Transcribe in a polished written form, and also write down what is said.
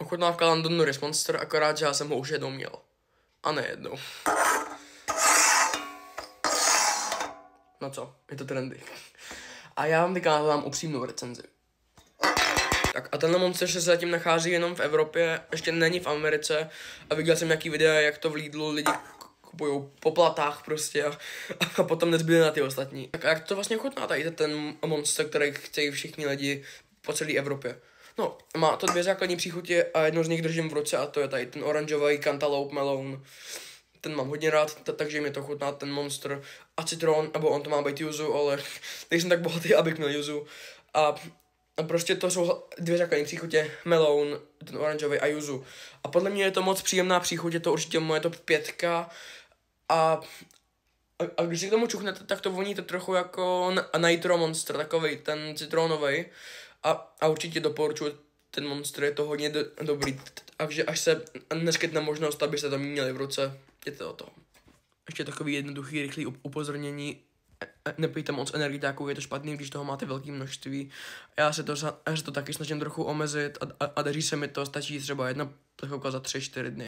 Ochutnávka London Norris Monster, akorát, že já jsem ho už jednou měl. A ne jednou. No co, je to trendy. A já vám vykázám upřímnou recenzi. Tak a tenhle Monster se zatím nachází jenom v Evropě, ještě není v Americe a viděl jsem nějaký videa, jak to v Lidlu lidi kupujou po platách prostě a potom nezbyde na ty ostatní. Tak a jak to vlastně chutná tady ten Monster, který chtějí všichni lidi po celé Evropě? No, má to 2 základní příchutě a jednu z nich držím v ruce a to je tady ten oranžový Cantaloupe Melon. Ten mám hodně rád, takže mi to chutná ten Monster a citron, nebo on to má být yuzu, ale nejsem tak bohatý, abych měl yuzu. A prostě to jsou 2 základní příchutě, melon, ten oranžový a yuzu. A podle mě je to moc příjemná příchuť, je to určitě moje top 5. A když si k tomu čuchnete, tak to voní to trochu jako Nitro Monster, takovej ten citronový. A určitě doporučuji ten Monster, je to hodně dobrý. Takže až se neskytne možnost, abyste to měli v ruce, jděte o to. Ještě takový jednoduchý, rychlý upozornění. Nepijte moc energiáků, je to špatný, když toho máte velké množství. Já se to taky snažím trochu omezit a daří se mi to, stačí třeba 1 plechovka za 3-4 dny.